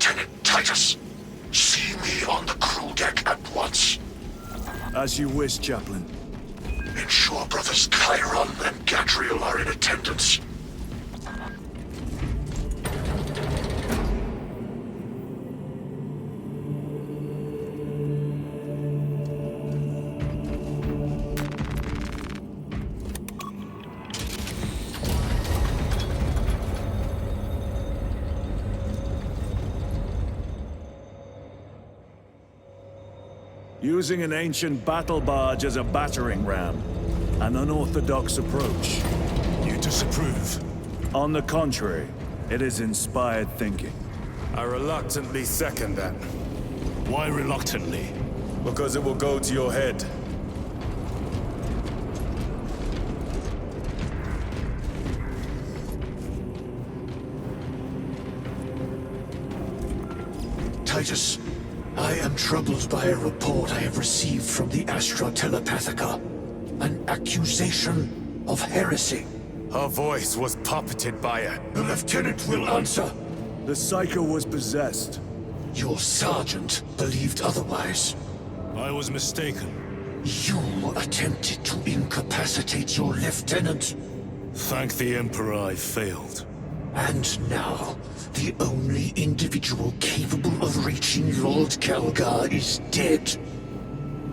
Lieutenant Titus. See me on the crew deck at once. As you wish, Chaplain. Ensure brothers Chiron and Gadriel are in attendance. Using an ancient battle barge as a battering ram. An unorthodox approach. You disapprove? On the contrary, it is inspired thinking. I reluctantly second that. Why reluctantly? Because it will go to your head. Titus, I am troubled by a report I have received from the Astra Telepathica. An accusation of heresy. Her voice was puppeted by it. The lieutenant will answer. The Psycho was possessed. Your sergeant believed otherwise. I was mistaken. You attempted to incapacitate your lieutenant. Thank the Emperor I failed. And now, the only individual capable of reaching Lord Kelgar is dead.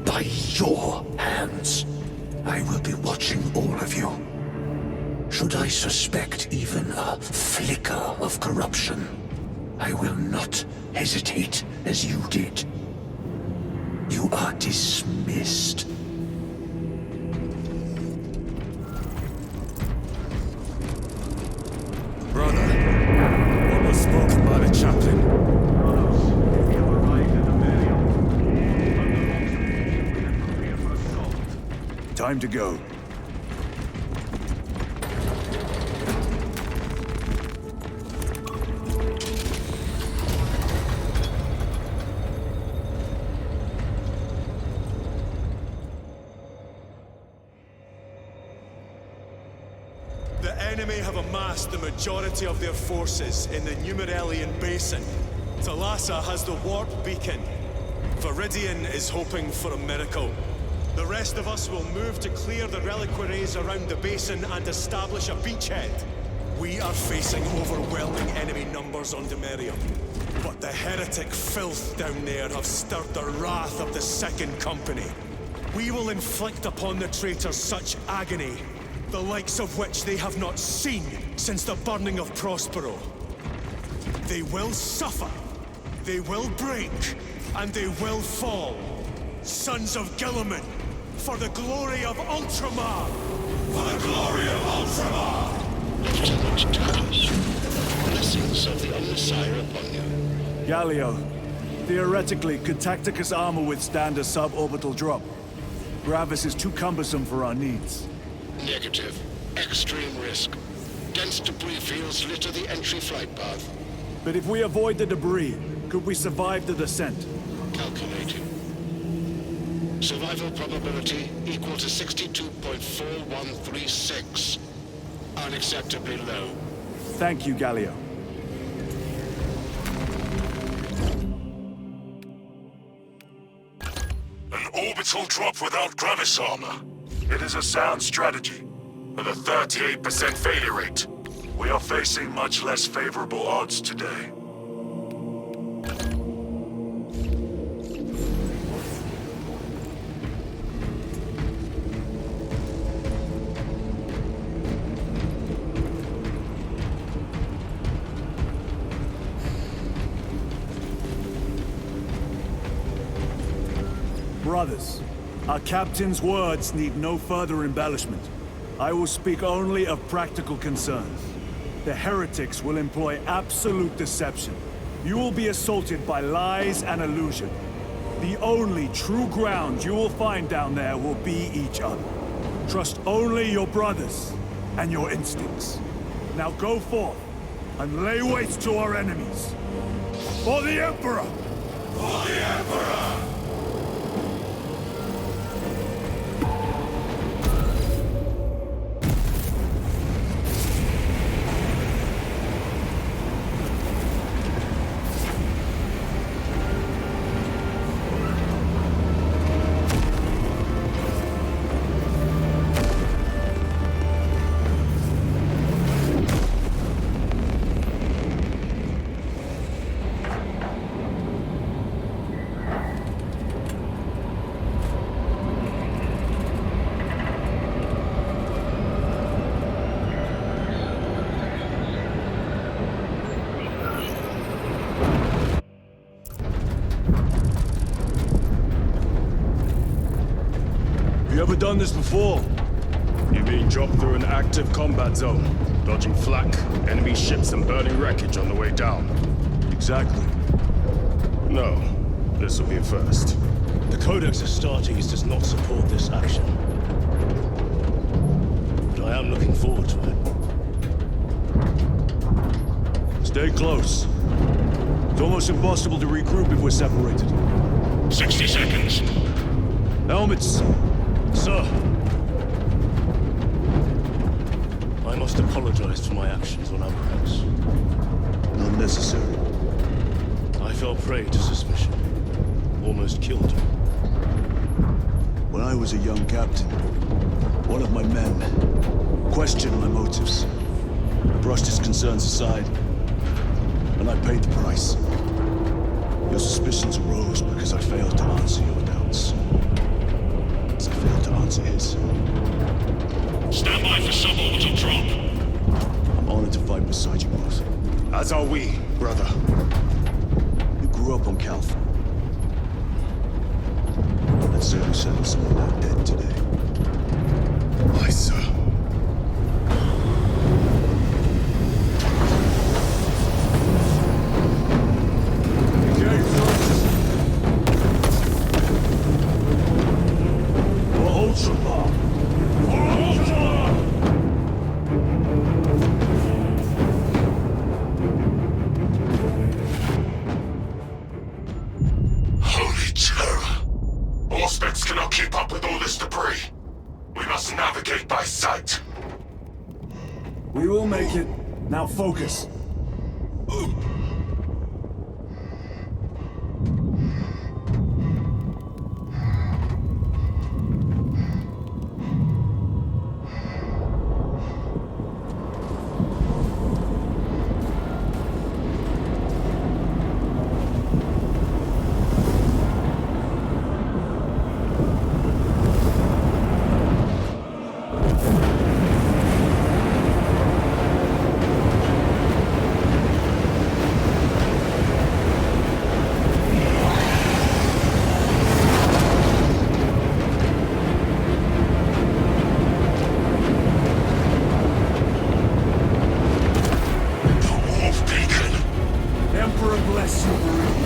By your hands. I will be watching all of you. Should I suspect even a flicker of corruption, I will not hesitate as you did. You are dismissed. Brother, what was spoken by the chaplain? Time to go. The enemy have amassed the majority of their forces in the Numeralian Basin. Thalassa has the warp beacon. Viridian is hoping for a miracle. The rest of us will move to clear the reliquaries around the basin and establish a beachhead. We are facing overwhelming enemy numbers on Demerium. But the heretic filth down there have stirred the wrath of the Second Company. We will inflict upon the traitors such agony, the likes of which they have not seen since the burning of Prospero. They will suffer, they will break, and they will fall. Sons of Gilliman, for the glory of Ultramar! For the glory of Ultramar! Lieutenant Titus, blessings of the Omnissiah upon you. Galio, theoretically, could Tacticus armor withstand a suborbital drop? Gravis is too cumbersome for our needs. Negative. Extreme risk. Dense debris fields litter the entry flight path. But if we avoid the debris, could we survive the descent? Calculating. Survival probability equal to 62.4136. Unacceptably low. Thank you, Galio. An orbital drop without Gravis armor. It is a sound strategy. With a 38% failure rate. We are facing much less favorable odds today. Brothers, our captain's words need no further embellishment. I will speak only of practical concerns. The heretics will employ absolute deception. You will be assaulted by lies and illusion. The only true ground you will find down there will be each other. Trust only your brothers and your instincts. Now go forth and lay waste to our enemies. For the Emperor! For the Emperor! done this before. You mean drop through an active combat zone, dodging flak, enemy ships and burning wreckage on the way down? Exactly. No, this will be a first. The Codex Astartes does not support this action. But I am looking forward to it. Stay close. It's almost impossible to regroup if we're separated. 60 seconds. Helmets. Sir! I must apologize for my actions on Ambrose. Not necessary. I fell prey to suspicion. Almost killed him. When I was a young captain, one of my men questioned my motives. I brushed his concerns aside, and I paid the price. Your suspicions arose because I failed to answer your doubts. As I failed to answer his. Stand by for suborbital drop. I'm honored to fight beside you both. As are we, brother. You grew up on Calth. Let's say we settle someone out dead today. Aye, sir. Holy terror! Auspex cannot keep up with all this debris. We must navigate by sight. We will make it. Now focus. Emperor bless you, Marine.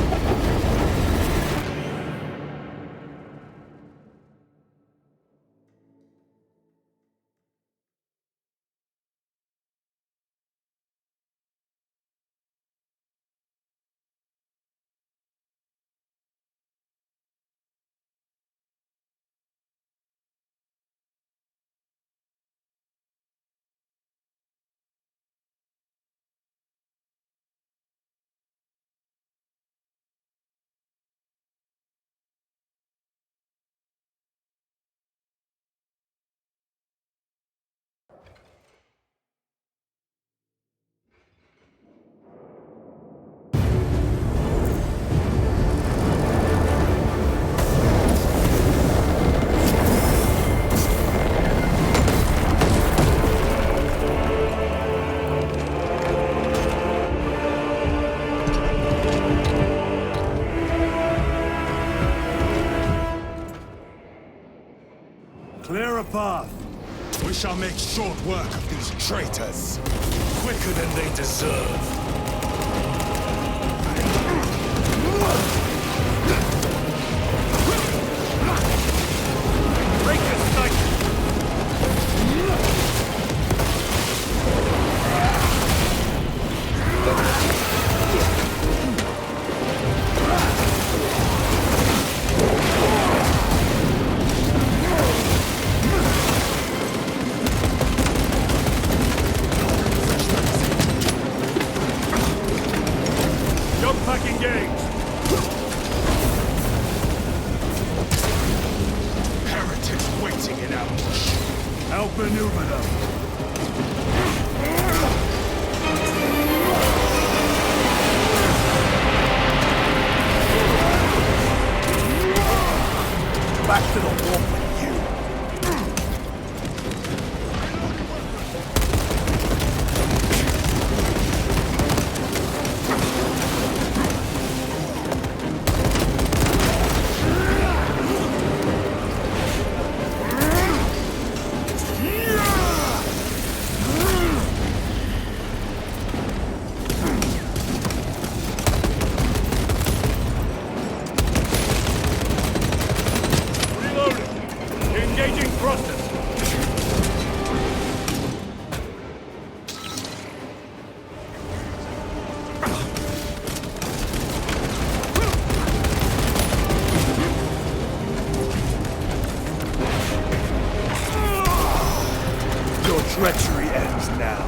Clear a path. We shall make short work of these traitors. Quicker than they deserve. Break this cycle. Jump pack engaged. Heretics waiting in ambush. Outmaneuver them. Back to the wall with you. treachery ends now.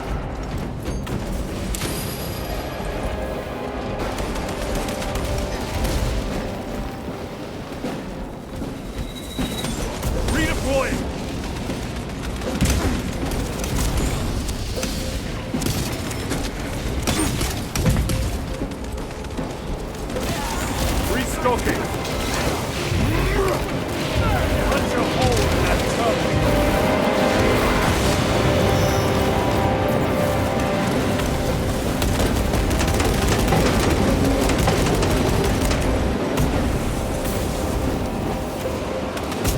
Redeploying! Restocking! Punch a hole in that tub!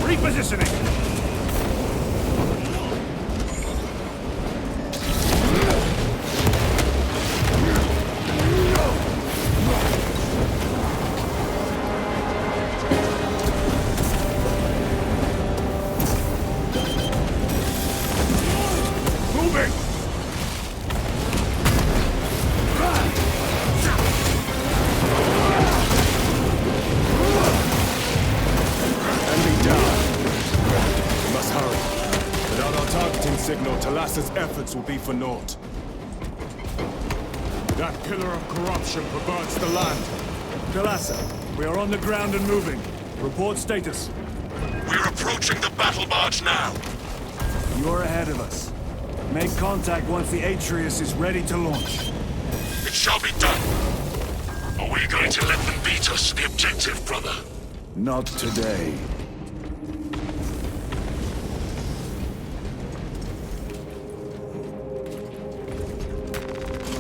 Repositioning! Moving! Enemy down. We must hurry. Without our targeting signal, Talassa's efforts will be for naught. That pillar of corruption perverts the land. Talassa, we are on the ground and moving. Report status. We're approaching the battle barge now. You're ahead of us. Make contact once the Atreus is ready to launch. It shall be done. Are we going to let them beat us to the objective, brother? Not today.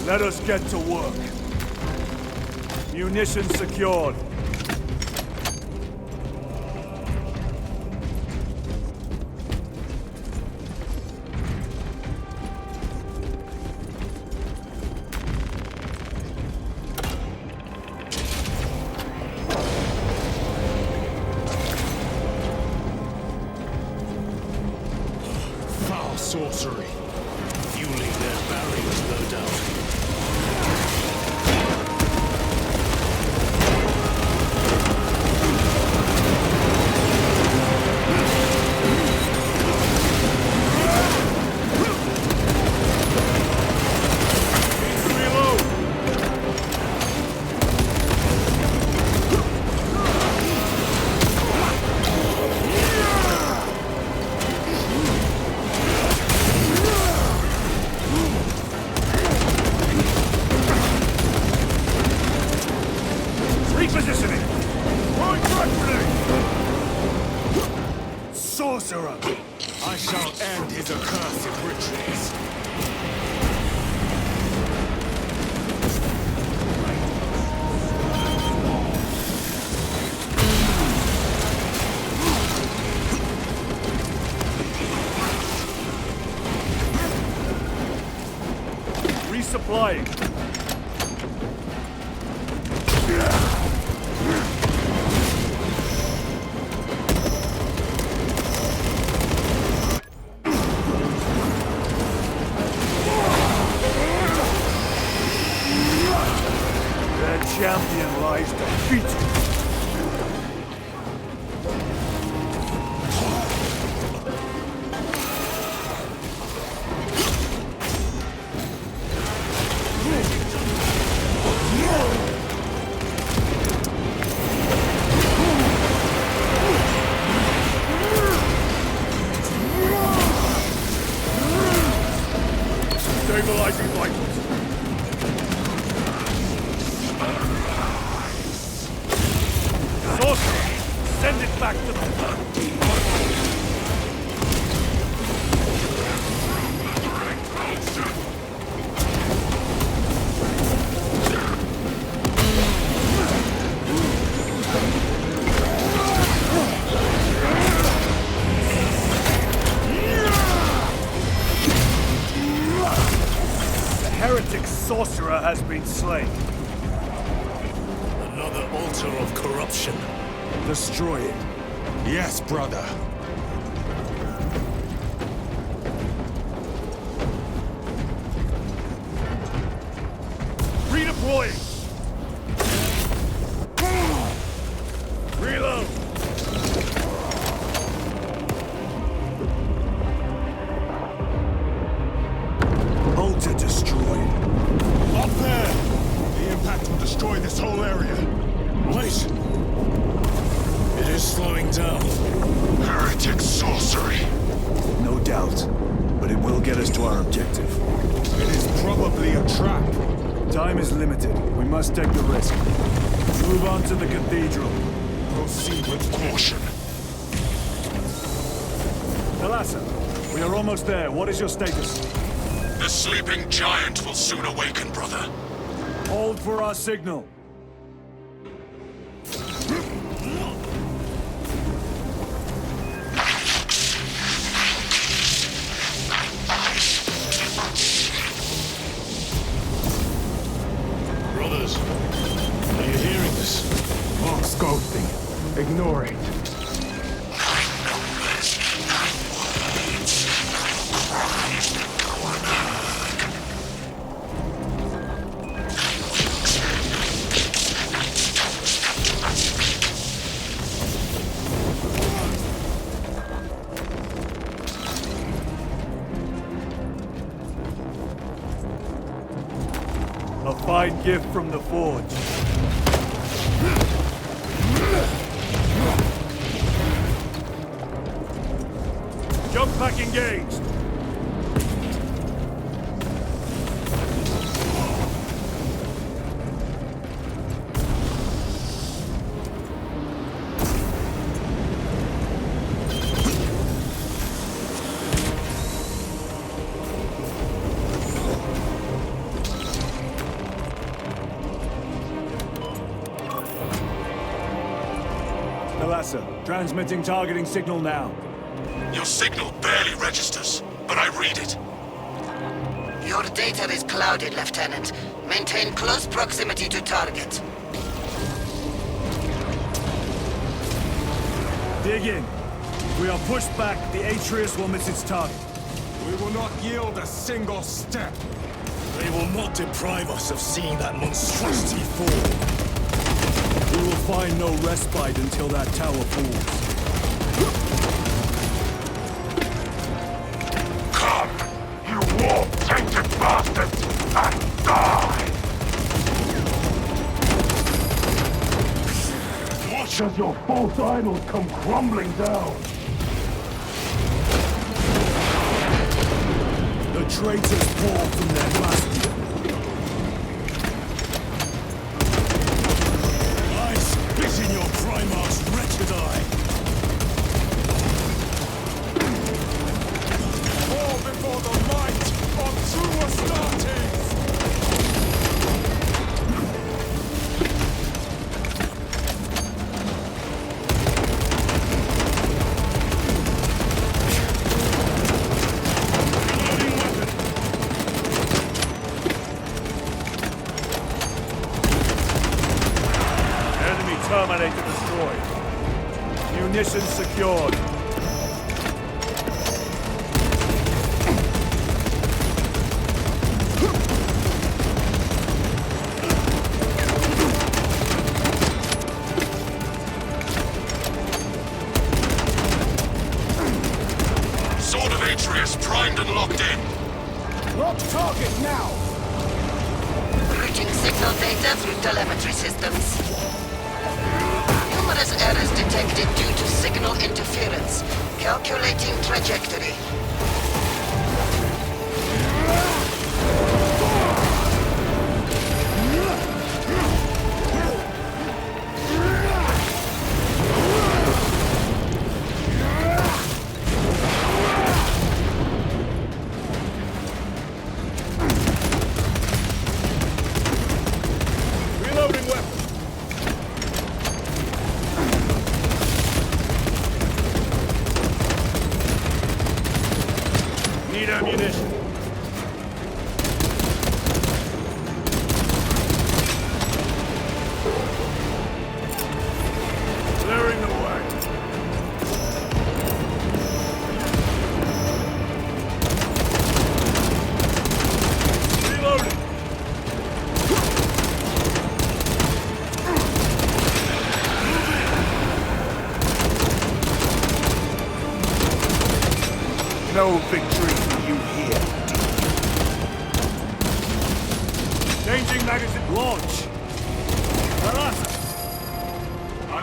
Let us get to work. Munitions secured. Foul sorcery. Fueling their barriers, no doubt. Reload! Repositioning! Throwing frag grenade! Sorcerer! I shall end his accursed rituals. Resupplying. Their champion lies defeated. Stabilizing vitals. Sorcerer, send it back to them. The heretic sorcerer has been slain. Another altar of corruption. Destroy it. Yes, brother. Redeploying! Reload! critical area. Wait! It is slowing down. Heretic sorcery. No doubt. But it will get us to our objective. It is probably a trap. Time is limited. We must take the risk. Move on to the cathedral. Proceed with Caution. Thalassa, we are almost there. What is your status? The sleeping giant will soon awaken, brother. Hold for our signal. Brothers, are you hearing this? Vox ghosting. Ignore it. A fine gift from the Forge. Jump back engaged. Thalassa, transmitting targeting signal now. Your signal barely registers, but I read it. Your data is clouded, Lieutenant. Maintain close proximity to target. Dig in. If we are pushed back, the Atreus will miss its target. We will not yield a single step. They will not deprive us of seeing that monstrosity fall. We will find no respite until that tower falls. Come, you warp-tainted bastards, and die! Watch as your false idols come crumbling down! The traitors pour from their bastion. I spit in your Primarch's wretched eye! Fall before the might of true Astartes! Enemy Terminator destroyed. Munitions secured. Sword of Atreus primed and locked in. Lock target now! Routing signal data through telemetry systems. Numerous errors detected due to signal interference. Calculating trajectory. Reloading weapon. Need ammunition. Clearing the way. Reloading. No victory for you here. Changing magazine launch.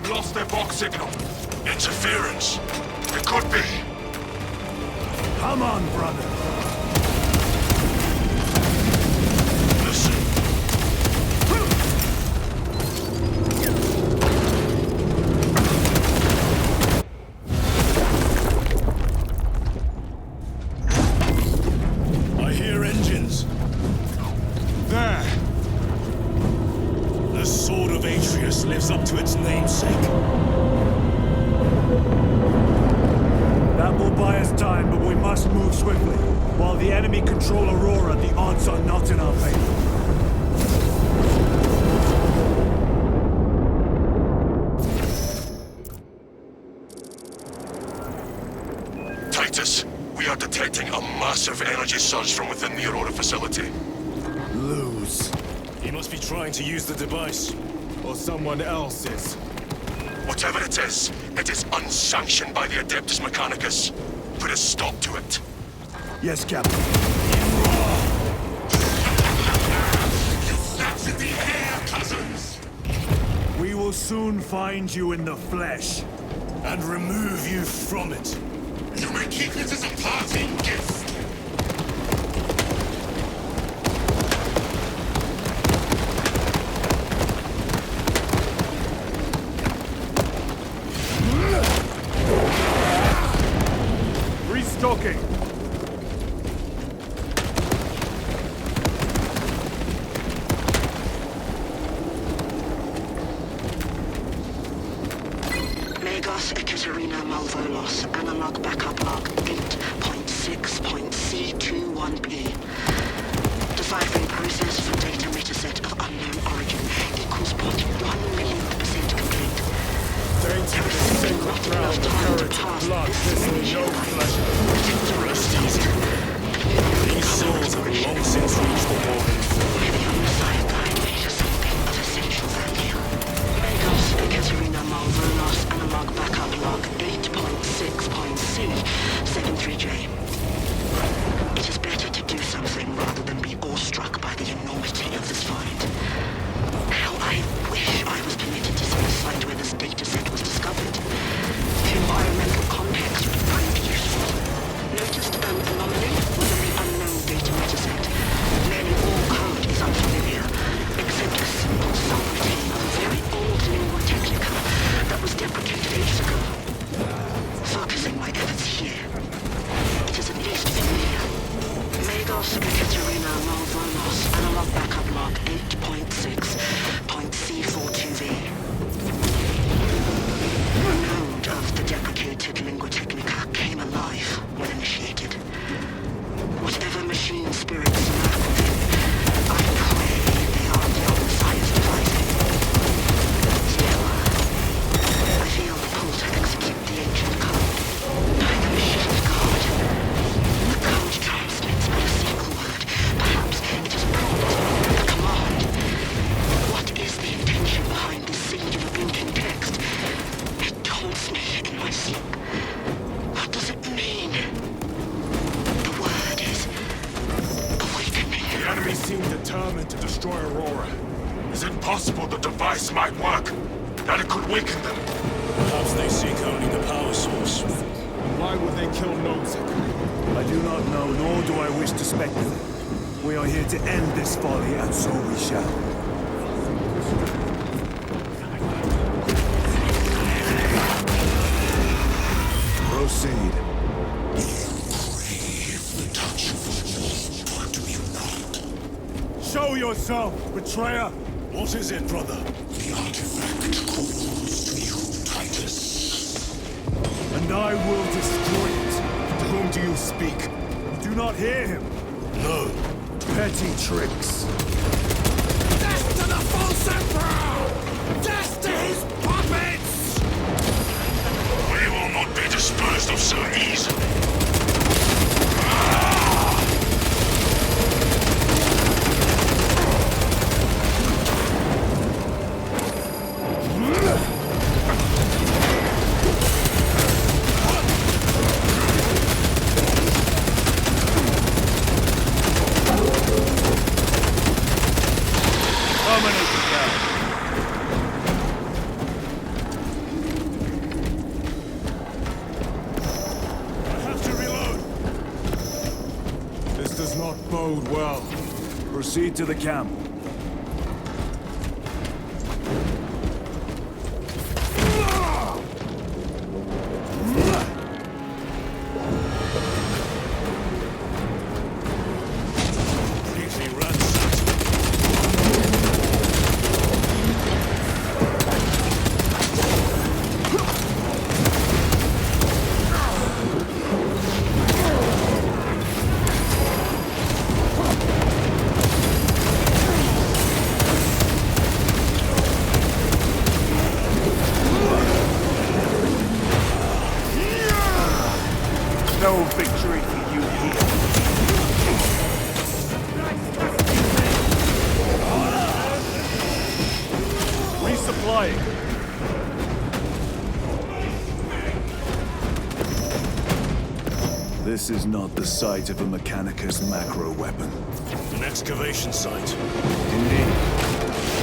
They've lost their box signal. Interference. It could be. Come on, brother. Listen. I hear engines. There. The Sword of Atreus lives up to its namesake. That will buy us time, but we must move swiftly. While the enemy control Aurora, the odds are not in our favor. Titus, we are detecting a massive energy surge from within the Aurora facility. Lose. He must be trying to use the device. Or someone else is. Whatever it is unsanctioned by the Adeptus Mechanicus. Put a stop to it. Yes, Captain. That's the air, cousins! We will soon find you in the flesh. And remove you from it. You may keep it as a parting gift. Restocking. Megos Ekaterina Malvolos, analog backup log 8.6.C21P. Deciphering process for data metaset of unknown origin equals 0.1 millionth% complete. Dainty the sacred ground of heritage blood, this is no pleasure. Rest easy. These souls have long since reached the Warhammer. Maybe on the sideline made something of essential value. Megos Ekaterina Malvolos, analog backup log 8.6.C73J. It is better to do something rather than be awestruck by the enormity of this find. How I wish I was permitted to see the site where this data set was discovered. The environmental context would prove useful. Noticed an anomaly within the unknown data metaset. Nearly all code is unfamiliar, except a simple subroutine of a very old lingua technica that was deprecated ages ago. Focusing my efforts here, it is at least familiar. Megos Ekaterina Malvolos, analog backup log 8.6.C42V. The node of the deprecated lingua technica came alive when initiated. Whatever machine spirits lurk within, I pray they are the Messiah's devising. Still, I feel the pull to execute the ancient code. By the machine's god. The code translates but a single word. Perhaps it is a prompt, a command. What is the intention behind this singular blinking text? It taunts me in my sleep. What does it mean? The word is awakening. The enemy seem determined to destroy Aurora. Is it possible the device might work? That it could weaken them? Perhaps they seek only the power source. Why would they kill Nozick? I do not know, nor do I wish to speculate. We are here to end this folly, and so we shall. Proceed. Crave the touch of the or do you not? Show yourself, betrayer! What is it, brother? The artifact calls to you, Titus. And I will destroy it. To whom do you speak? You do not hear him. No. Petty tricks. Death to the false emperor! Death to his puppets! We will not be disposed of so easily. bode well. Proceed to the camp. No victory for you here. Resupplying. This is not the site of a Mechanicus macro weapon. An excavation site. Indeed.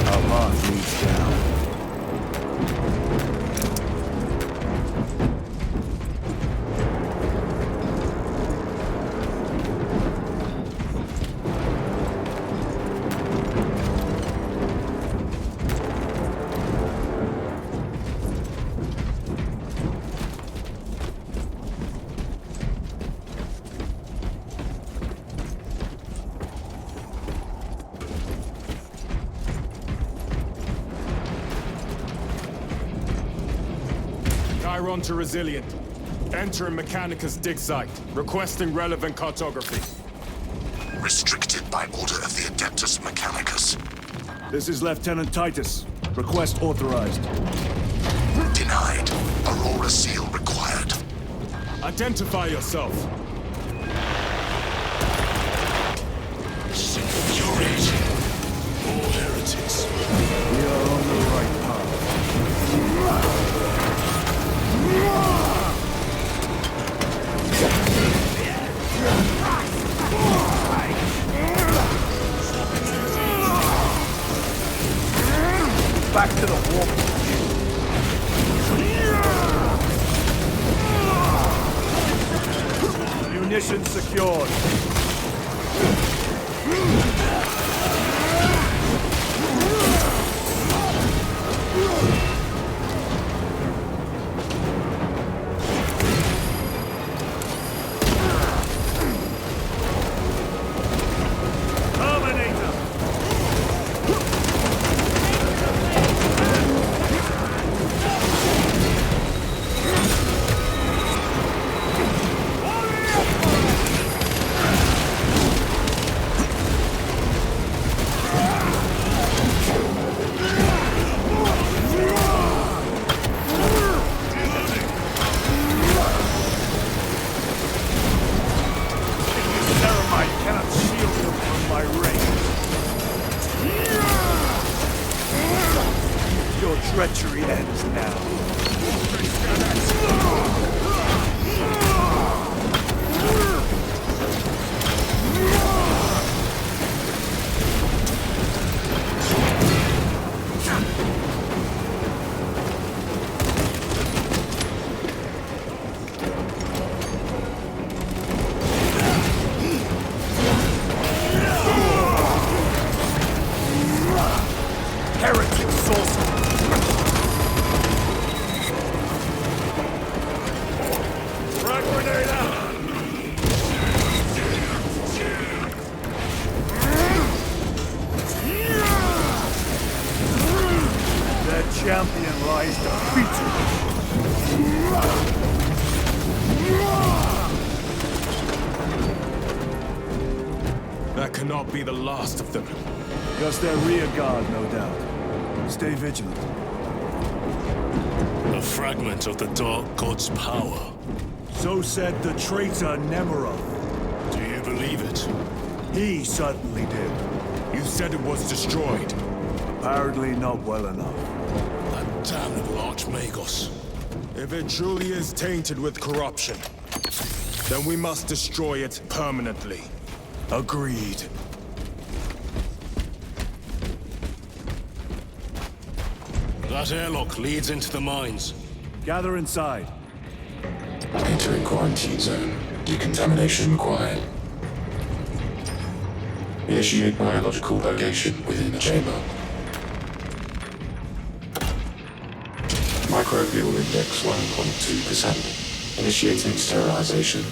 Our path leads down. Chiron to Resilient. Enter Mechanicus dig site. Requesting relevant cartography. Restricted by order of the Adeptus Mechanicus. This is Lieutenant Titus. Request authorized. Denied. Aurora seal required. Identify yourself. Security. All heretics. We are on the right path. Back to the warp. Munitions secured. Treachery ends now. Heretic sorcerer! Frag grenade out! Their champion lies defeated! That cannot be the last of them. Just their rear guard, no doubt. Stay vigilant. A fragment of the Dark God's power. So said the traitor Nemerov. Do you believe it? He certainly did. You said it was destroyed. Apparently not well enough. That damnable Archmagos. If it truly is tainted with corruption, then we must destroy it permanently. Agreed. That airlock leads into the mines. Gather inside. Entering quarantine zone. Decontamination required. Initiate biological purgation within the chamber. Microbial index 1.2%. Initiating sterilization.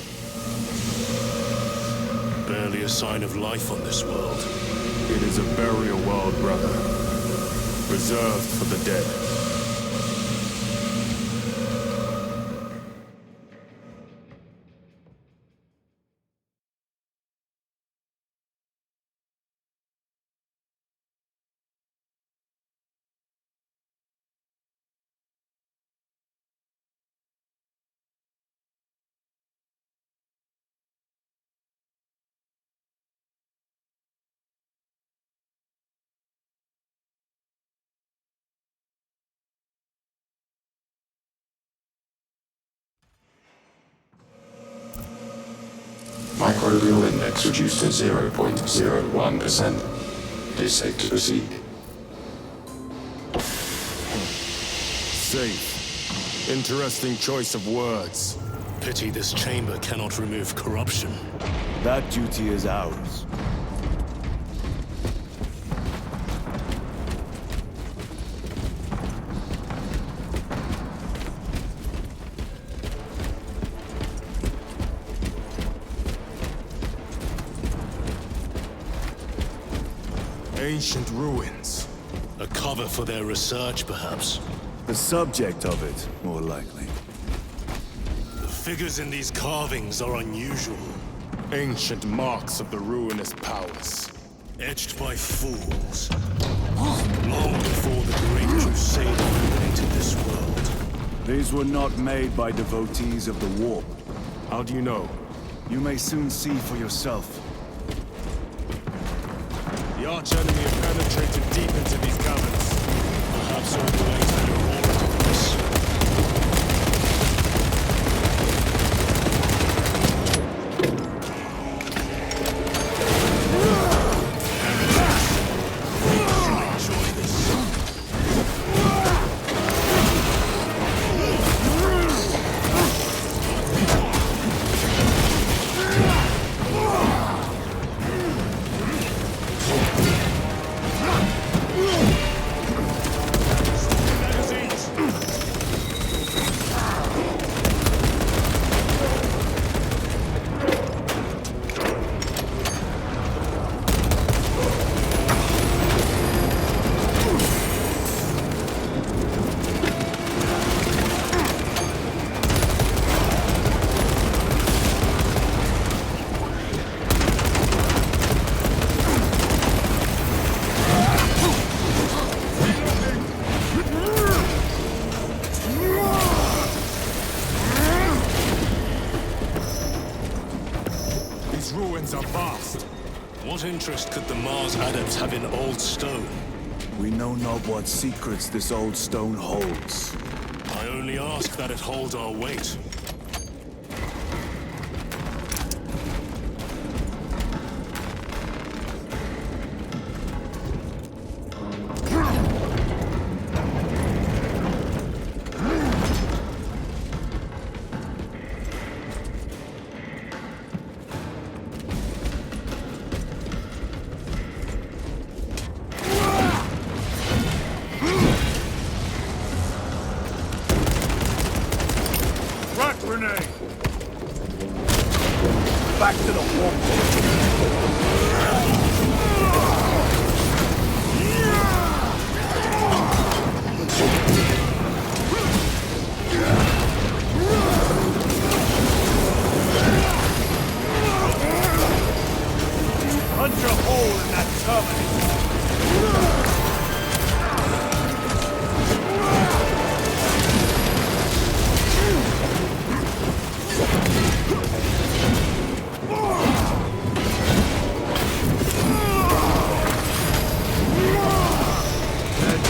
Barely a sign of life on this world. It is a burial world, brother. Reserved for the dead. Microbial index reduced to 0.01%. It is safe to proceed. Safe. Interesting choice of words. Pity this chamber cannot remove corruption. That duty is ours. Ancient ruins. A cover for their research, perhaps. The subject of it, more likely. The figures in these carvings are unusual. Ancient marks of the ruinous powers. Etched by fools. Long before the Great Crusade created this world. These were not made by devotees of the warp. How do you know? You may soon see for yourself. The arch-enemy have penetrated deep into these caverns. Perhaps all the way to your aura device. Enjoy this. Ruins are vast. What interest could the Mars adepts have in old stone? We know not what secrets this old stone holds. I only ask that it holds our weight. Grenade! Back to the warp. Punch a hole in that terminal.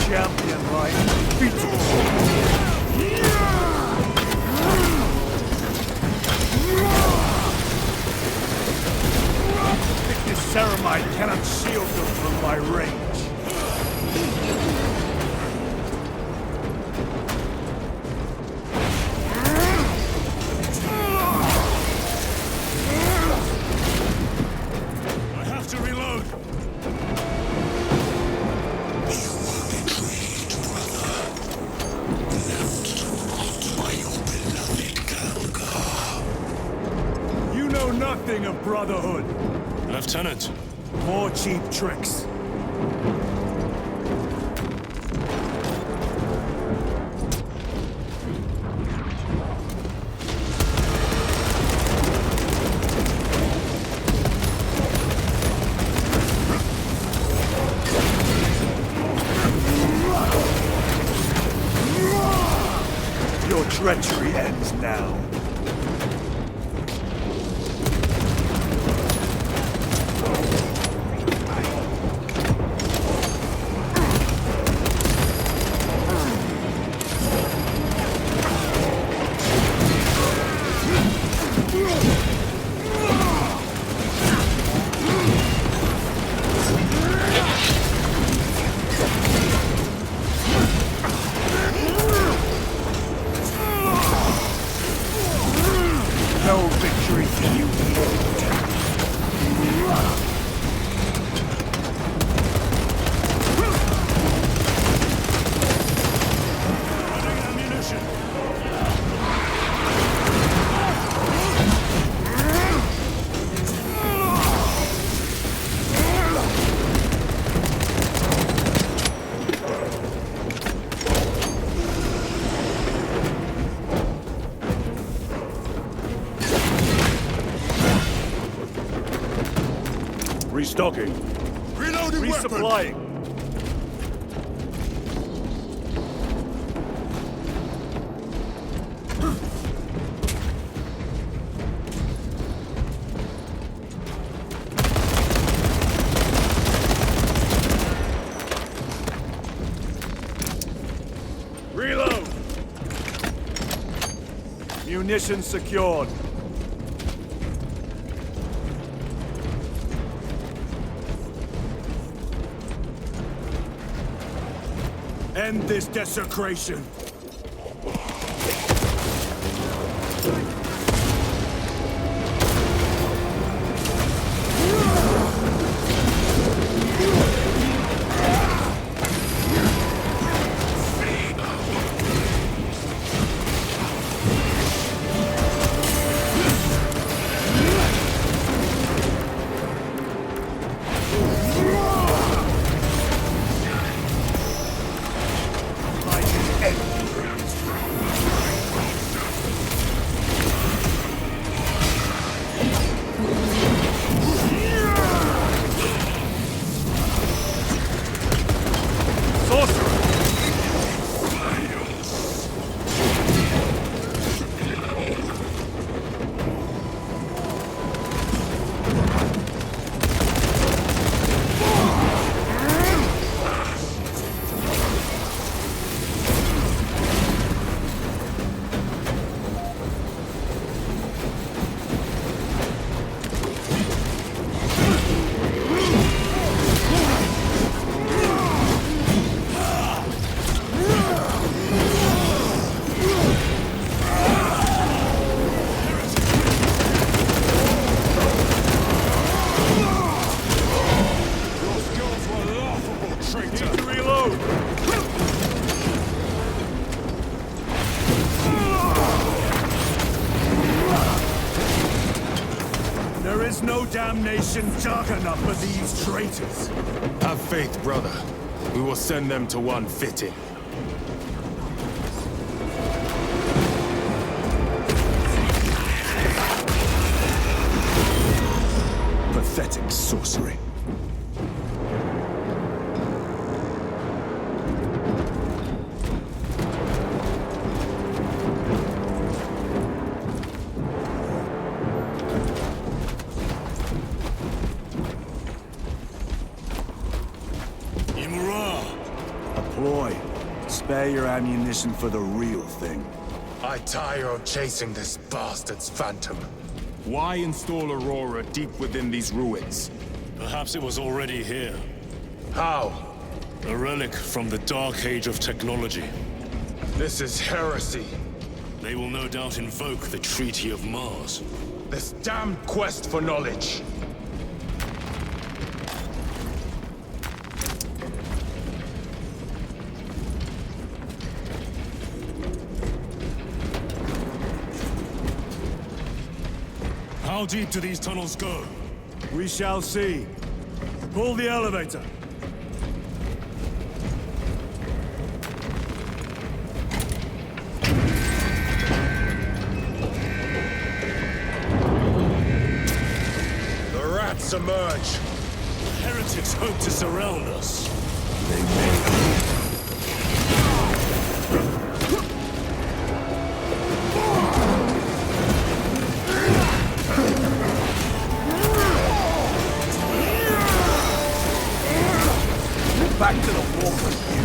Champion, right? This ceramide cannot shield them from my range. I have to reload. nothing of brotherhood. Lieutenant, More cheap tricks. Your treachery ends now. No victory for you. Restocking. Reloading weapon! Resupplying. Reload! Munitions secured. End this desecration. There is no damnation dark enough for these traitors. Have faith, brother. We will send them to one fitting. Pathetic sorcery. Ploy. Spare your ammunition for the real thing. I tire of chasing this bastard's phantom. Why install Aurora deep within these ruins? perhaps it was already here. How? A relic from the Dark Age of technology. This is heresy. They will no doubt invoke the Treaty of Mars. This damned quest for knowledge. How deep do these tunnels go? We shall see. Pull the elevator. The rats emerge. The heretics hope to surround us. They may. Back to the wall with you.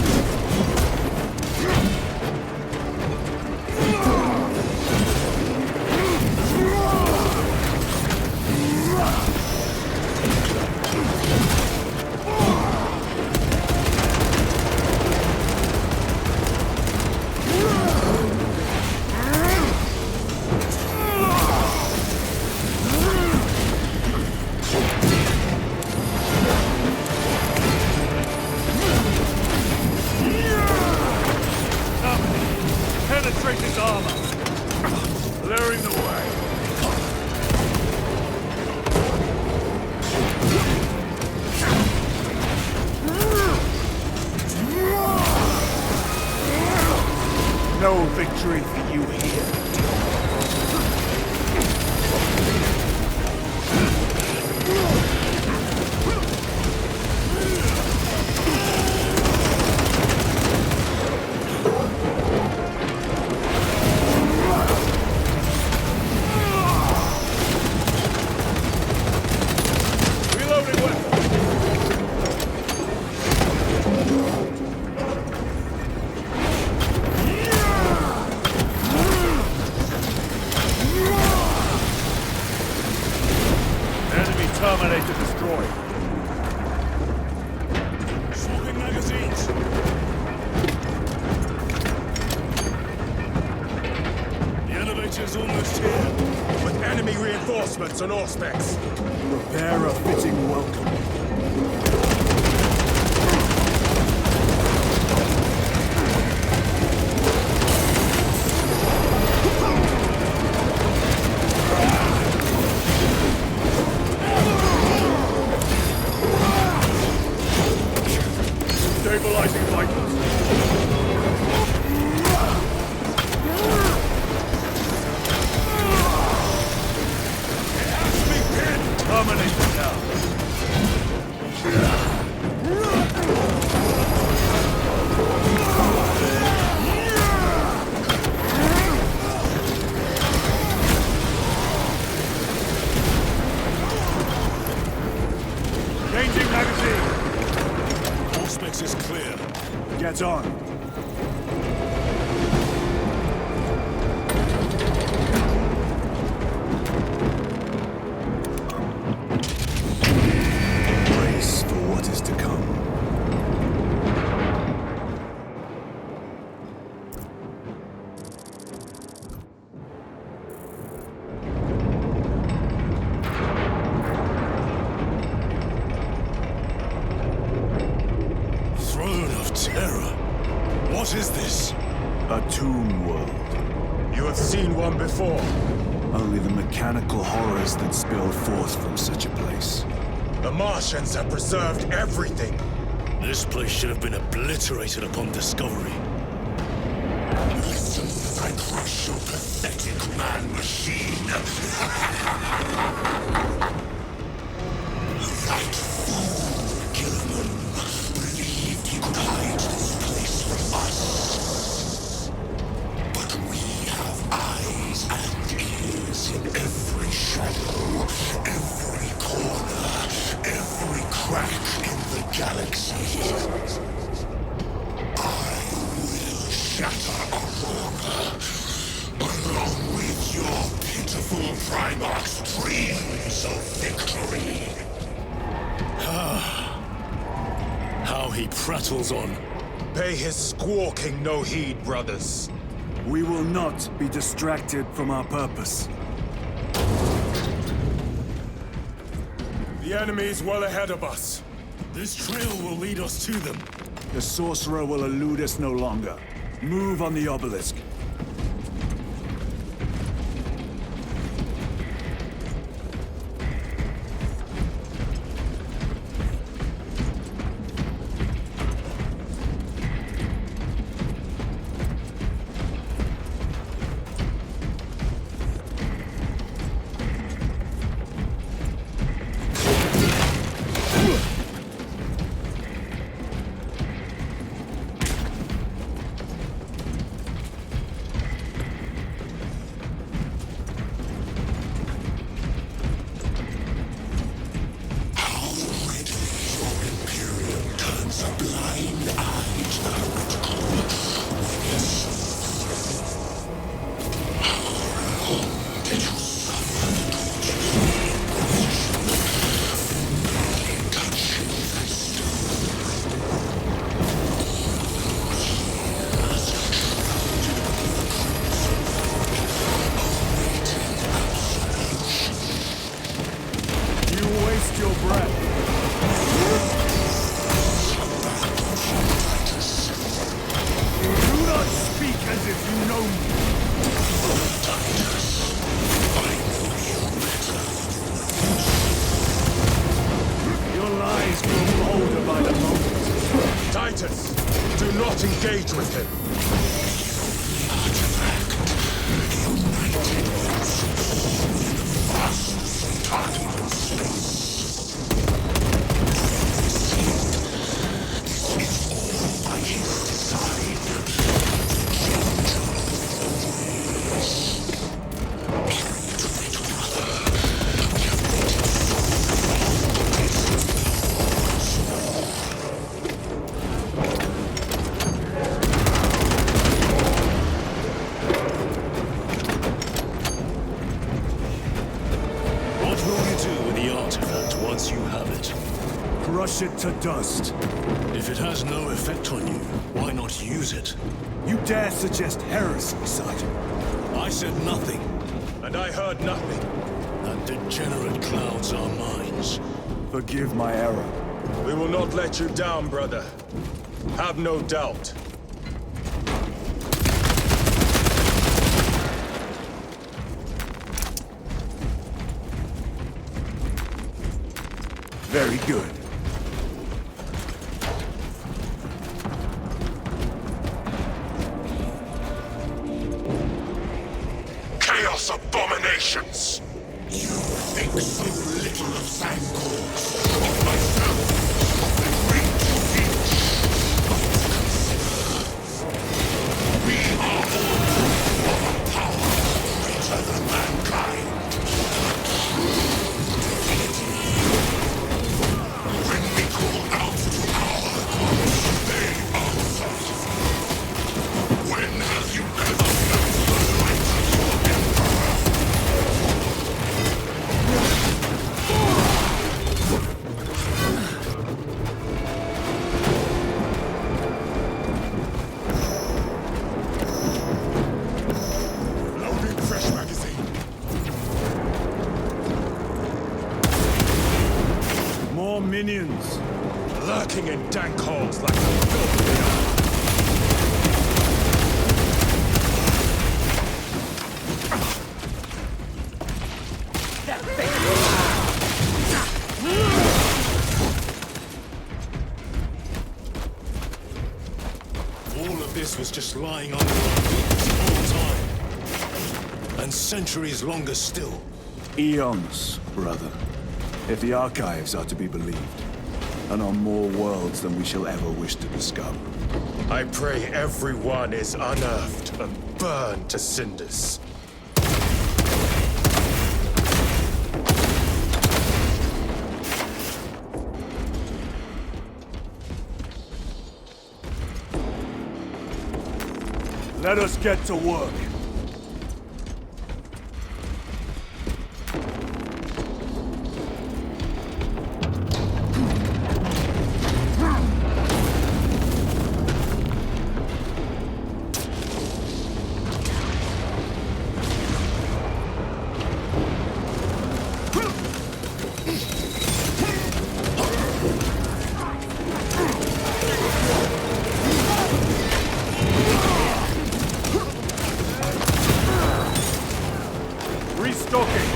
Penetrate his armor, clearing the way. No victory for you here. Terminator destroyed. Swapping magazines. The elevator's almost here. With enemy reinforcements on all specs. Prepare a fitting welcome. Stabilizing vitals. It has to be pinned! Terminator down. Changing magazine. Specs is clear. Get on. Brace for what is to come. Terror. What is this? A tomb world. You have seen one before. Only the mechanical horrors that spill forth from such a place. The Martians have preserved everything. This place should have been obliterated upon discovery. Listen as I crush your pathetic man-machine. That fool, Gilliman, believed he could hide this place from us. But we have eyes and ears in every shadow, every corner, every crack in the galaxy. I will shatter Aurora, along with your pitiful Primarch's dreams of victory. How he prattles on. Pay his squawking no heed, brothers. We will not be distracted from our purpose. The enemy is well ahead of us. This trail will lead us to them. The sorcerer will elude us no longer. Move on the obelisk. You know me. Your lies grow bolder by the moment. Titus, do not engage with him. Crush it to dust. If it has no effect on you, why not use it? You dare suggest heresy, Sergeant? I said nothing. And I heard nothing. That degenerate clouds our minds. Forgive my error. We will not let you down, brother. Have no doubt. Very good. Chaos abominations! You think so little of Sangor, of myself, of the reach of each. We are all of a power greater than mankind. When we call out to power, they answer. When have you ever felt the light of your emperor? Loading fresh magazine. More minions. Lurking in dank holes like the filth they are. All of this was just lying under our feet this whole time. And centuries longer still. Eons, brother. If the archives are to be believed. And on more worlds than we shall ever wish to discover. I pray everyone is unearthed and burned to cinders. Let us get to work. Restocking.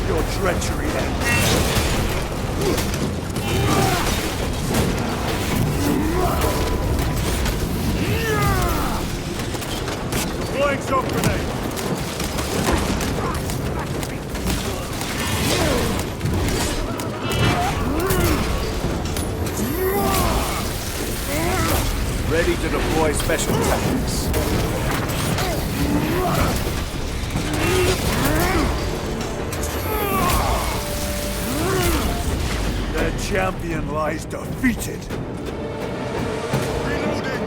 Your treachery ends. Deploying shock grenade. Ready to deploy special tactics. Their champion lies defeated. Reloading!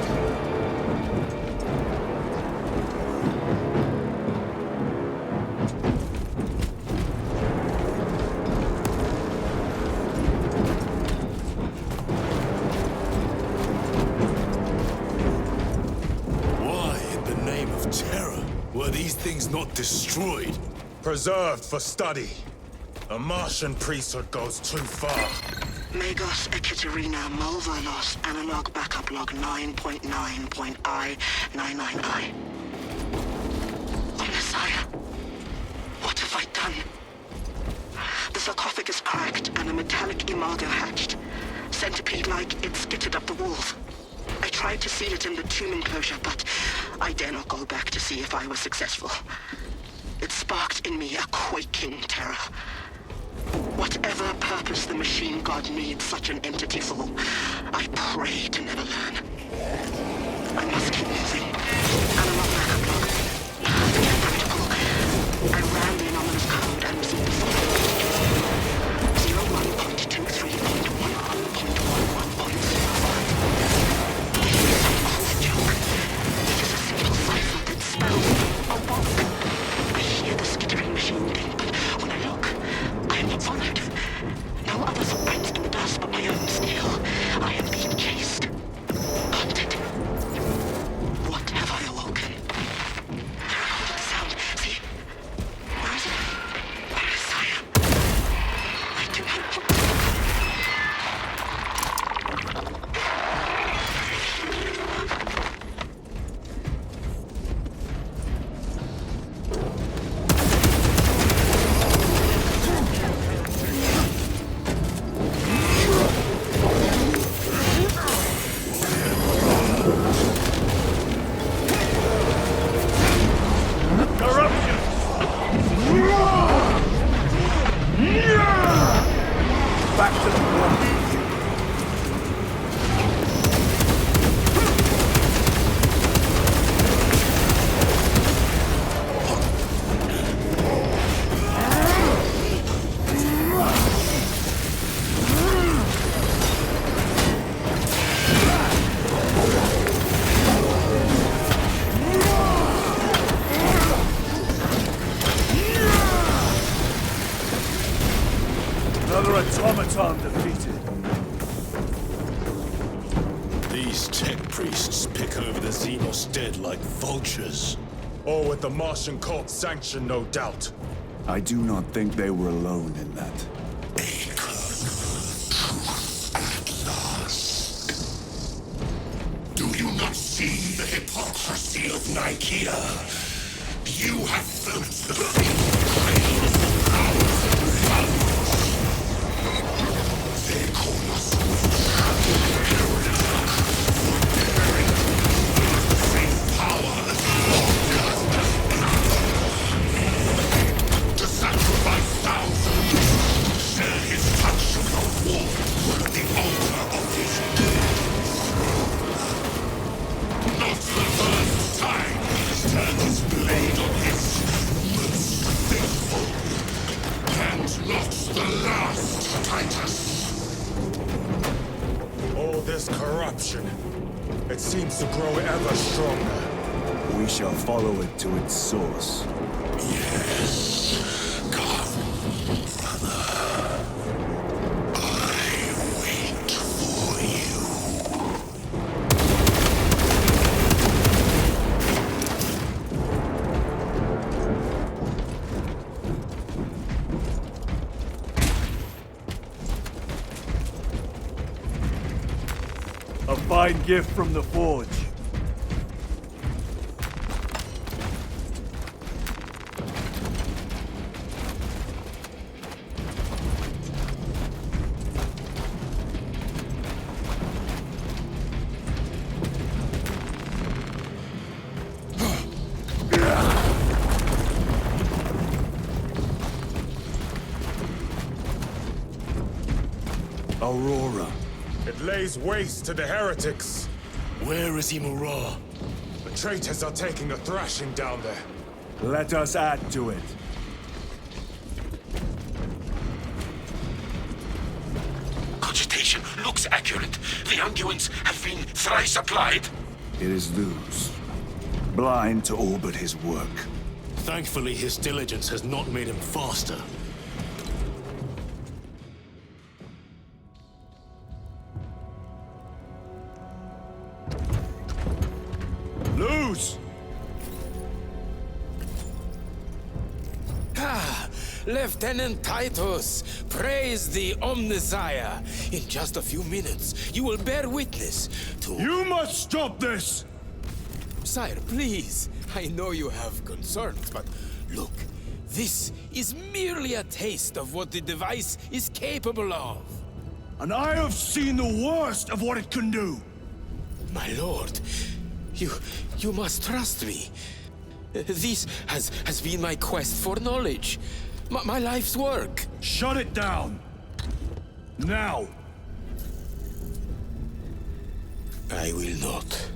Why, in the name of terror, were these things not destroyed? Preserved for study. A Martian priesthood goes too far. Magos Ekaterina Mulverlos analog backup log 9.9.I99I. Oh, Messiah. What have I done? The sarcophagus cracked and a metallic imago hatched. Centipede-like, it skittered up the walls. I tried to seal it in the tomb enclosure, but I dare not go back to see if I was successful. It sparked in me a quaking terror. Whatever purpose the machine god needs such an entity for, I pray to never learn. I must keep moving. Analog backup log. Get practical. I ran the anomalous code and received the following messages. 01.23.11.11.05. This is some cruel joke. It is a simple cipher that spells a walk. I hear the skittering machine thing, but when I look, I am not followed. No other footprints in the dust but my own still. I am being chased. Hunted. What have I awoken? I recorded the sound. See? Where is it? Where is Saya? I do not want to look. Another automaton defeated. These tech priests pick over the Xenos dead like vultures. All with the Martian cult's sanction, no doubt. I do not think they were alone in that. Do you not see the hypocrisy of Nicaea? You have felt the pain of thousands of suns. They call us same power as to sacrifice thousands, share his touch of the war at the altar of his deeds. Not the first time he's turned his blade on his most faithful. And not the last, Titus. All this corruption, it seems to grow ever stronger. We shall follow it to its source. Yes, come, brother. I wait for you. A fine gift from the Forge. Aurora. It lays waste to the heretics. Where is Imura? The traitors are taking a thrashing down there. Let us add to it. Cogitation looks accurate. The unguents have been thrice applied. It is Luz. Blind to all but his work. Thankfully, his diligence has not made him faster. Luz! Lieutenant Titus, praise the Omnissiah. In just a few minutes, you will bear witness to... You must stop this! Sire, please. I know you have concerns, but look, this is merely a taste of what the device is capable of. And I have seen the worst of what it can do! My lord, you must trust me. This has been my quest for knowledge. My life's work. Shut it down! Now! I will not.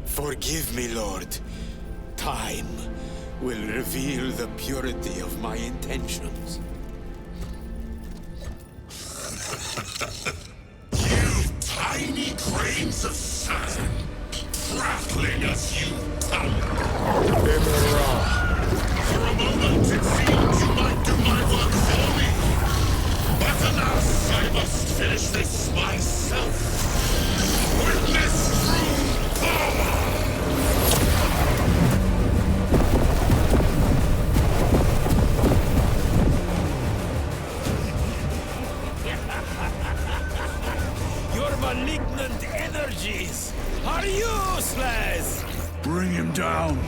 Forgive me, Lord. Time will reveal the purity of my intentions. You tiny grains of sand, prattling as you come. For a moment it seemed you might do my work for me. But alas, I must finish this myself. Witness true power! Your malignant energies are useless! Bring him down!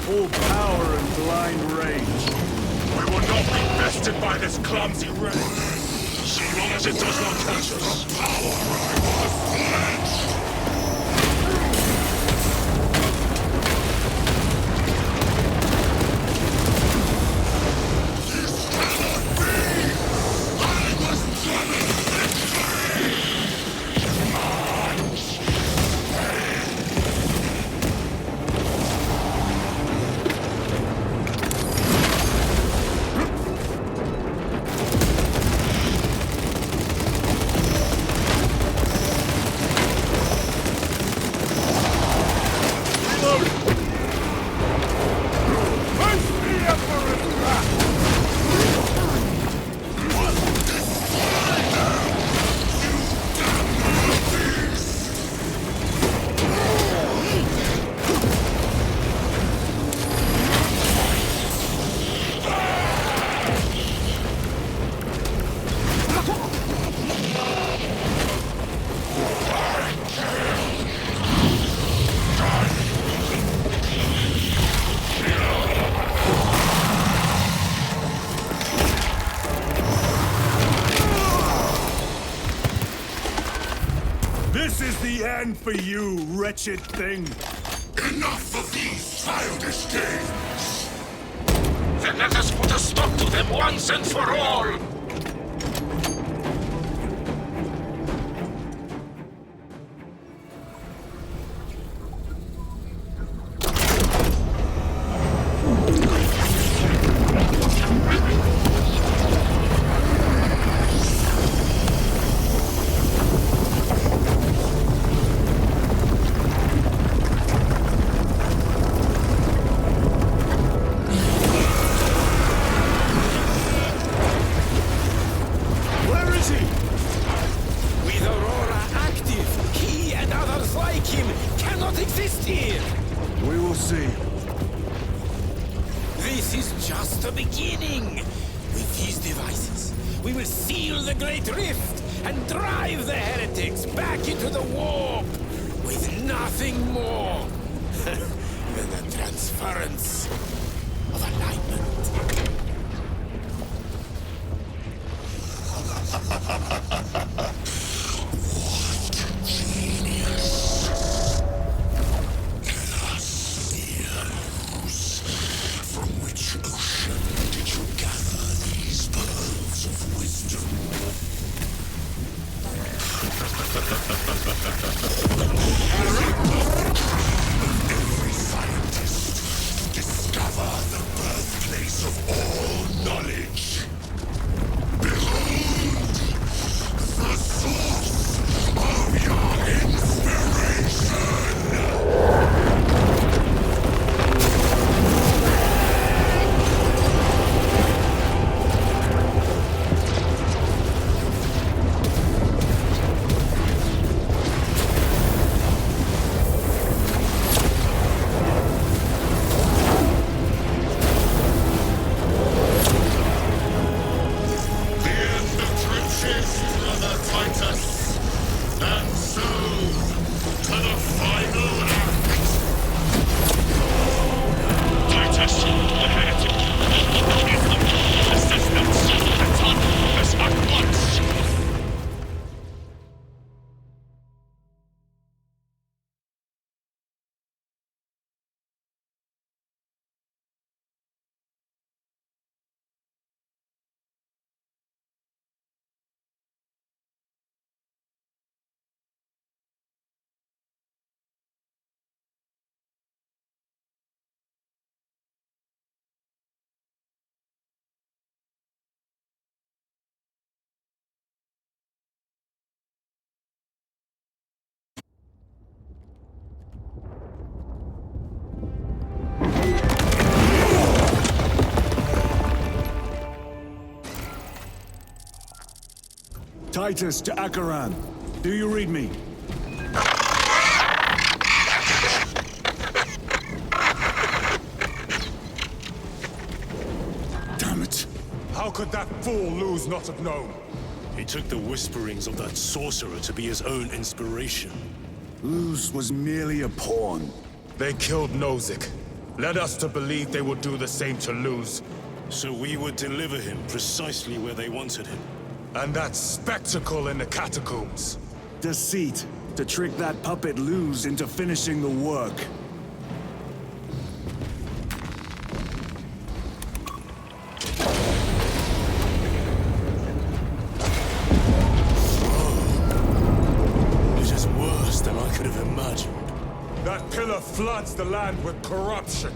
Full power and blind rage. We will not be bested by this clumsy ray, so long as it does not touch us. The power I was pledged. This cannot be! I must gather victory! This is the end for you, wretched thing! Enough of these childish games! Then let us put a stop to them once and for all! Exist here! We will see. This is just the beginning. With these devices, we will seal the Great Rift and drive the heretics back into the warp with nothing more than the transference of alignment. What genius! Titus to Acheran. Do you read me? Damn it. How could that fool Luz not have known? He took the whisperings of that sorcerer to be his own inspiration. Luz was merely a pawn. They killed Nozick. Led us to believe they would do the same to Luz. So we would deliver him precisely where they wanted him. And that spectacle in the catacombs. Deceit. To trick that puppet Luz into finishing the work. It is worse than I could have imagined. That pillar floods the land with corruption.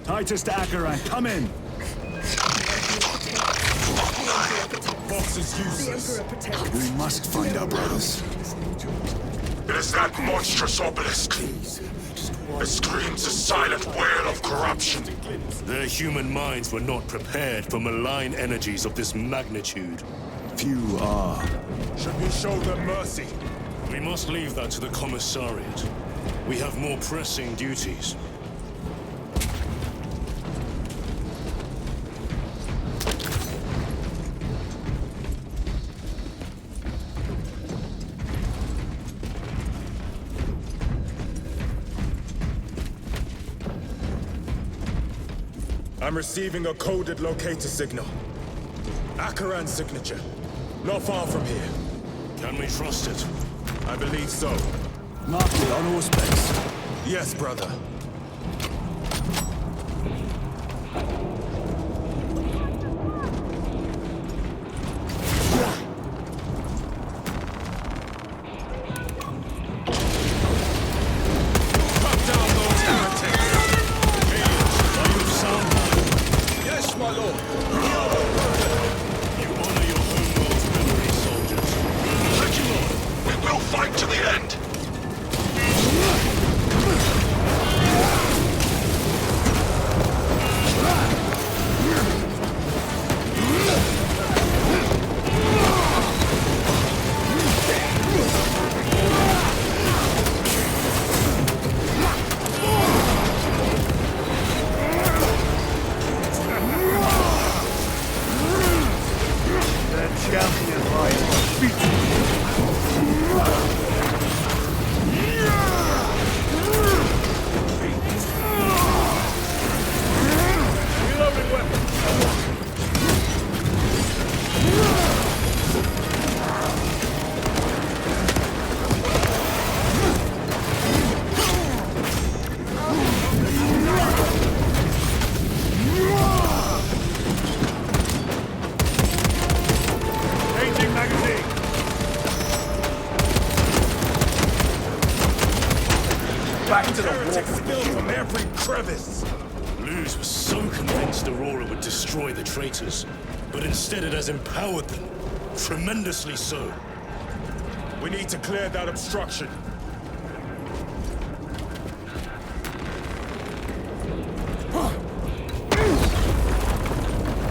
Titus to Acheran, come in! Boss is useless. We must find our brothers. It is that monstrous obelisk. It screams a silent wail of corruption. Their human minds were not prepared for malign energies of this magnitude. Few are. Should we show them mercy? We must leave that to the Commissariat. We have more pressing duties. I'm receiving a coded locator signal. Acheran's signature. Not far from here. Can we trust it? I believe so. Mark it on Auspex. Yes, brother. Back to the Heretics spill from every crevice. Luz was so convinced Aurora would destroy the traitors, but instead it has empowered them. Tremendously so. We need to clear that obstruction.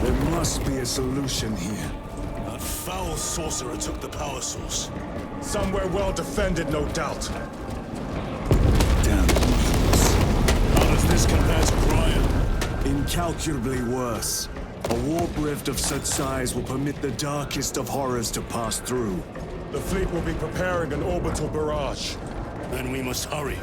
There must be a solution here. That foul sorcerer took the power source. Somewhere well defended, no doubt. Damn. How does this compare to Brian? Incalculably worse. A warp rift of such size will permit the darkest of horrors to pass through. The fleet will be preparing an orbital barrage. Then we must hurry.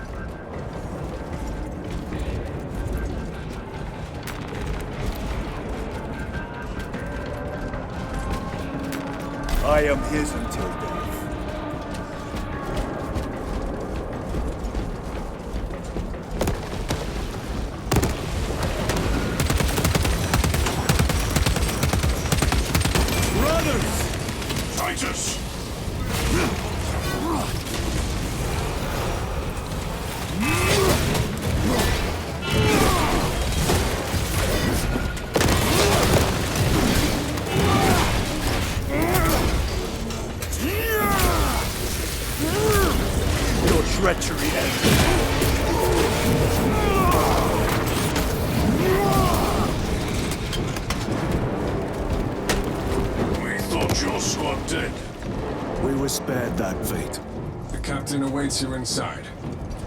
I am his until death. Titus! Your treachery ends. We thought your squad dead. We were spared that fate. The captain awaits you inside.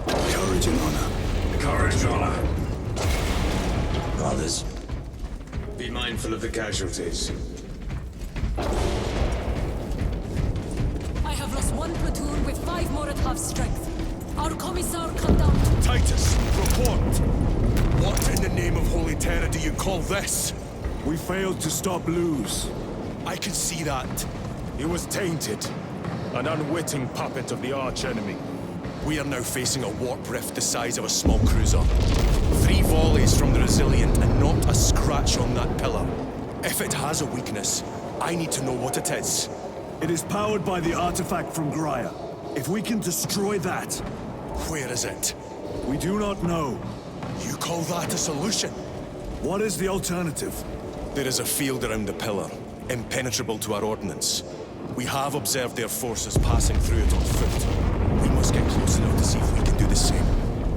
Courage and honor. Courage and honor. Brothers, be mindful of the casualties. I have lost one platoon with 5 more at half strength. Our commissar cut down. Titus, report! What in the name of Holy Terror do you call this? We failed to stop Luz. I can see that. He was tainted. An unwitting puppet of the arch-enemy. We are now facing a warp rift the size of a small cruiser. 3 volleys from the Resilient and not a scratch on that pillar. If it has a weakness, I need to know what it is. It is powered by the artifact from Graia. If we can destroy that... Where is it? We do not know. You call that a solution? What is the alternative? There is a field around the pillar, impenetrable to our ordnance. We have observed their forces passing through it on foot. We must get close enough to see if we can do the same.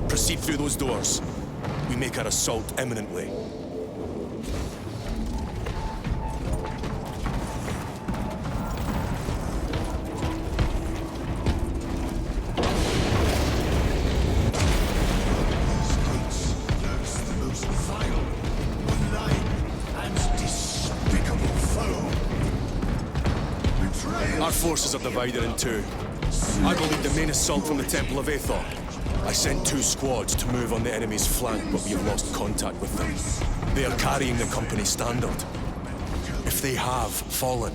Proceed through those doors. We make our assault imminently. Our forces are divided in 2. I believe the main assault from the Temple of Aethor. I sent 2 squads to move on the enemy's flank, but we have lost contact with them. They are carrying the company standard. If they have fallen...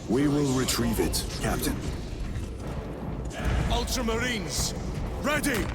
We will retrieve it, Captain. Ultramarines, ready!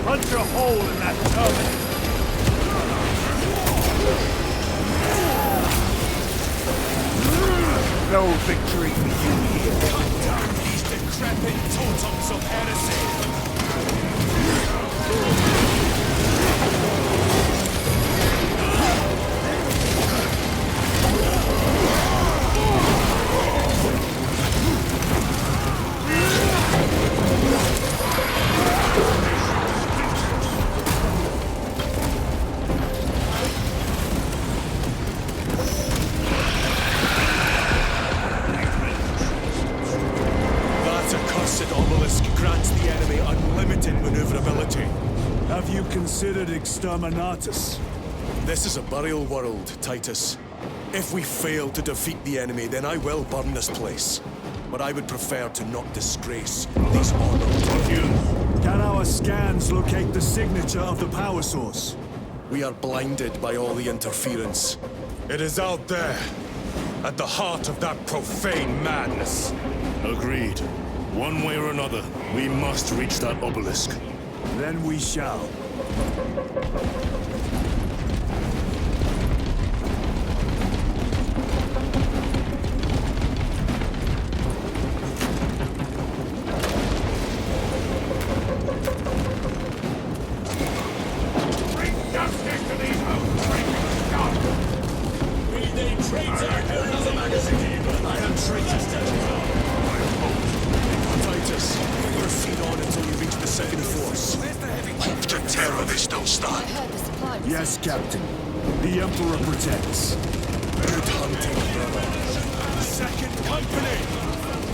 Punch a hole in that tub! No victory for you here. Cut down these decrepit totems of heresy! Have you considered exterminatus? This is a burial world, Titus. If we fail to defeat the enemy, then I will burn this place. But I would prefer to not disgrace these honored... Can our scans locate the signature of the power source? We are blinded by all the interference. It is out there, at the heart of that profane madness. Agreed. One way or another, we must reach that obelisk. Then we shall. Yes, Captain. The Emperor protects. Good hunting, brother. Second company!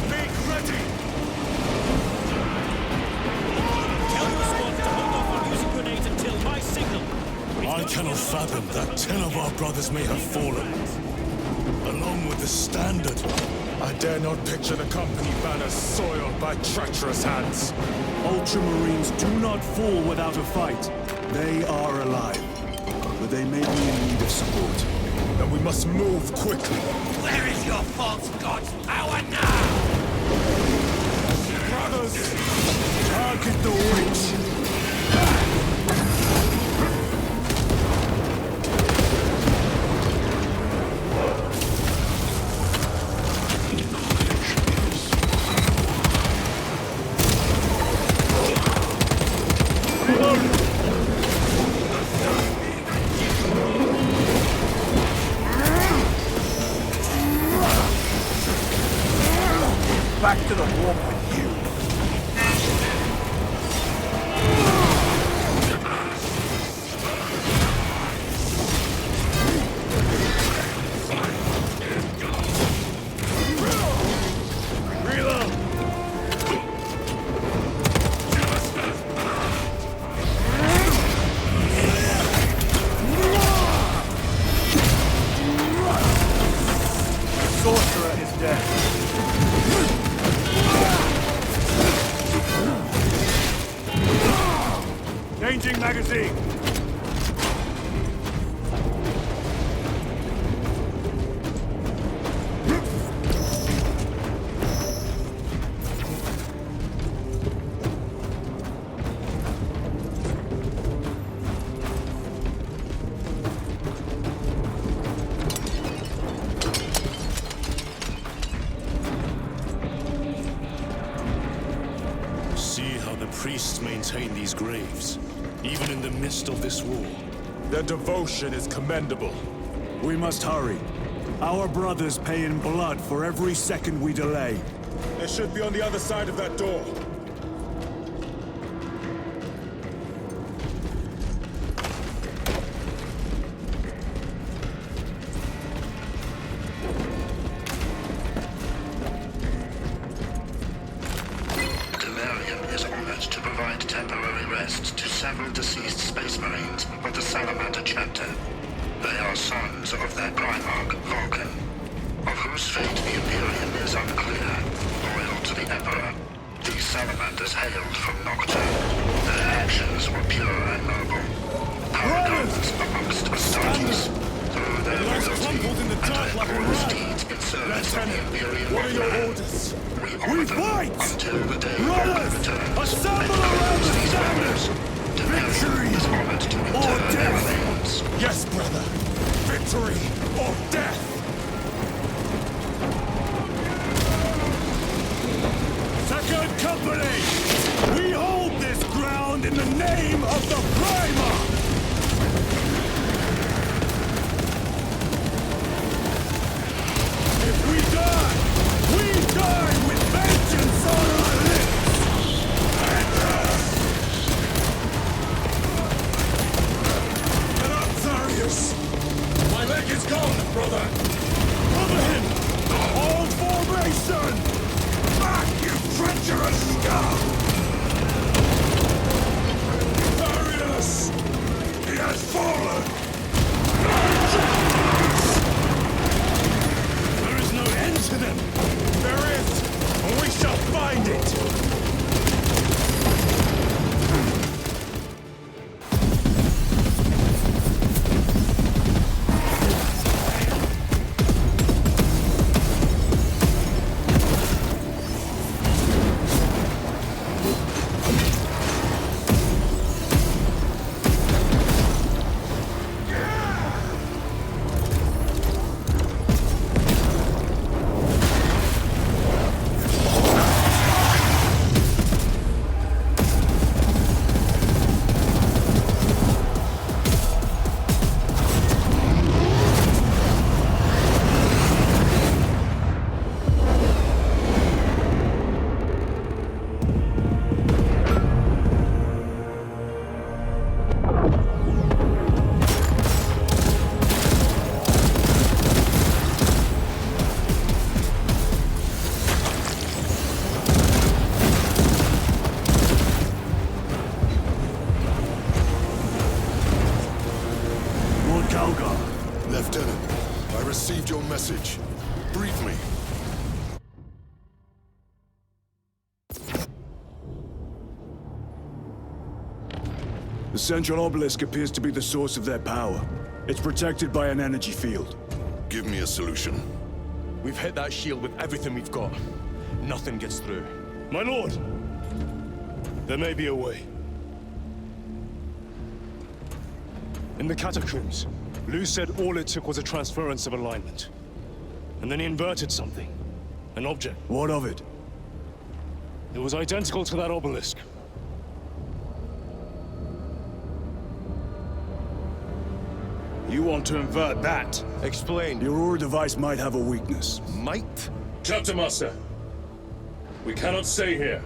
Make ready! Tell your squad to hold off on using grenades until my signal. I cannot fathom that 10 of our brothers may have fallen. along with the Standard. I dare not picture the company banners soiled by treacherous hands. Ultramarines do not fall without a fight. They are alive, but they may be in need of support. Then we must move quickly. Where is your false god's power now? Brothers, target the witch! Back to the warp with you. Sorcerer is dead. Changing magazine. See how the priests maintain these graves, even in the midst of this war. Their devotion is commendable. We must hurry. Our brothers pay in blood for every second we delay. They should be on the other side of that door. Is honored to provide temporary rest to several deceased Space Marines of the Salamander chapter. They are sons of their Primarch, Vulcan, of whose fate the Imperium is unclear. Loyal to the Emperor, these Salamanders hailed from Nocturne. Their actions were pure and noble. Paragons amongst Astartes, through their loyalty and their glorious deeds in service of the Imperium What are your land. orders? We fight! Until the day Brothers, of their return. assemble around the standard! Victory is honored to or return their death! remains. Yes, brother. Victory or death! Second Company! We hold this ground in the name of the Primarch! If we die with vengeance on our lips! Get up, Zarius! My leg is gone, brother! Cover him! All formation! Back, you treacherous scum! Zarius! He has fallen! There is no end to them! There is, and we shall find it! I received your message. Brief me. The central obelisk appears to be the source of their power. It's protected by an energy field. Give me a solution. We've hit that shield with everything we've got. Nothing gets through. My lord! There may be a way. In the catacombs, Lou said all it took was a transference of alignment. And then he inverted something. An object. What of it? It was identical to that obelisk. You want to invert that? Explain. The Aurora device might have a weakness. Might? Chapter Master! We cannot stay here.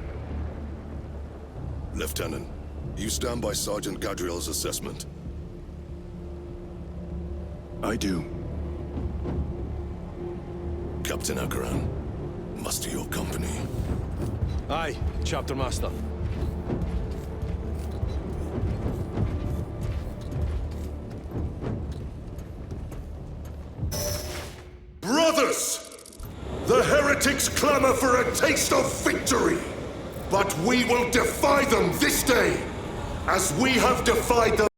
Lieutenant, you stand by Sergeant Gadriel's assessment. I do. Captain Akaran, muster your company. Aye, Chapter Master. Brothers! The heretics clamor for a taste of victory! But we will defy them this day, as we have defied them.